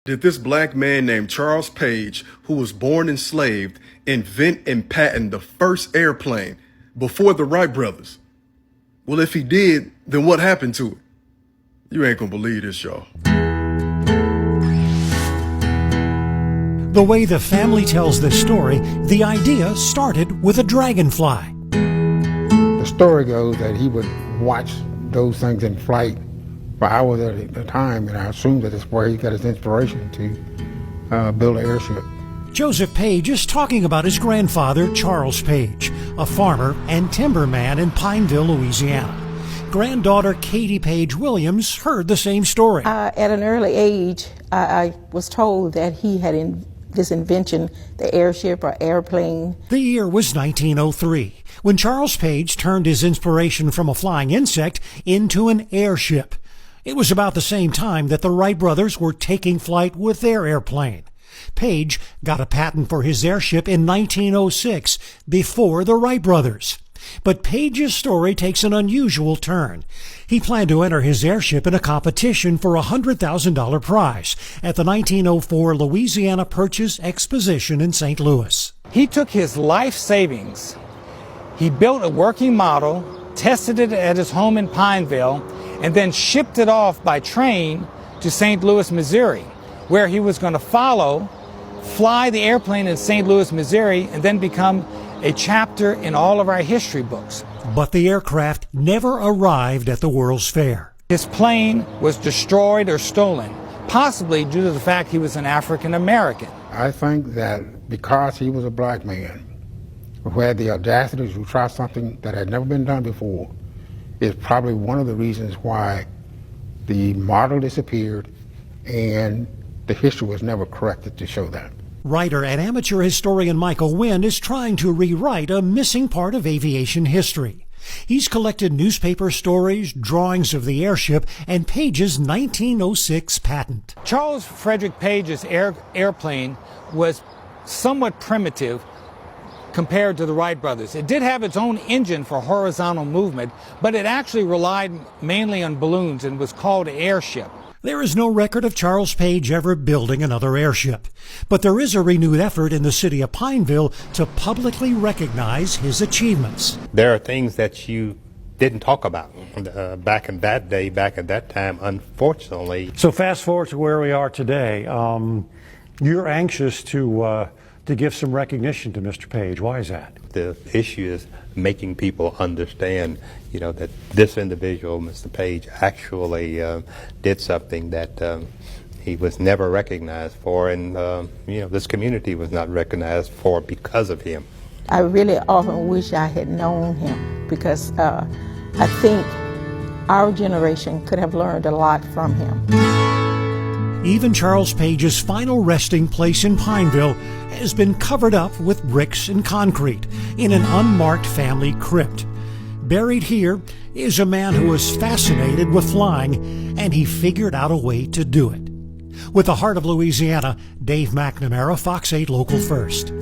Did this black man named Charles Page, who was born enslaved, invent and patent the first airplane before the Wright Brothers? Well, if he did, then what happened to it? You ain't gonna believe this, y'all. The way the family tells this story, the idea started with a dragonfly. The story goes that he would watch those things in flight for hours at a time, and I assume that that's where he got his inspiration to build an airship. Joseph Page is talking about his grandfather, Charles Page, a farmer and timberman in Pineville, Louisiana. Granddaughter Katie Page Williams heard the same story. At an early age, I was told that he had this invention, the airship or airplane. The year was 1903, when Charles Page turned his inspiration from a flying insect into an airship. It was about the same time that the Wright brothers were taking flight with their airplane. Page got a patent for his airship in 1906, before the Wright brothers. But Page's story takes an unusual turn. He planned to enter his airship in a competition for a $100,000 prize at the 1904 Louisiana Purchase Exposition in St. Louis. He took his life savings. He built a working model, tested it at his home in Pineville, and then shipped it off by train to St. Louis, Missouri, where he was going to fly the airplane in St. Louis, Missouri, and then become a chapter in all of our history books. But the aircraft never arrived at the World's Fair. His plane was destroyed or stolen, possibly due to the fact he was an African American. I think that because he was a black man who had the audacity to try something that had never been done before is probably one of the reasons why the model disappeared and the history was never corrected to show that. Writer and amateur historian Michael Wynn is trying to rewrite a missing part of aviation history. He's collected newspaper stories, drawings of the airship, and Page's 1906 patent. Charles Frederick Page's airplane was somewhat primitive compared to the Wright brothers. It did have its own engine for horizontal movement, but it actually relied mainly on balloons and was called an airship. There is no record of Charles Page ever building another airship, but there is a renewed effort in the city of Pineville to publicly recognize his achievements. There are things that you didn't talk about back in that day, back at that time, unfortunately. So fast forward to where we are today. You're anxious to give some recognition to Mr. Page. Why is that? The issue is making people understand, that this individual, Mr. Page, actually did something that he was never recognized for, and this community was not recognized for because of him. I really often wish I had known him because I think our generation could have learned a lot from him. Even Charles Page's final resting place in Pineville has been covered up with bricks and concrete in an unmarked family crypt. Buried here is a man who was fascinated with flying, and he figured out a way to do it. With the heart of Louisiana, Dave McNamara, Fox 8 Local First.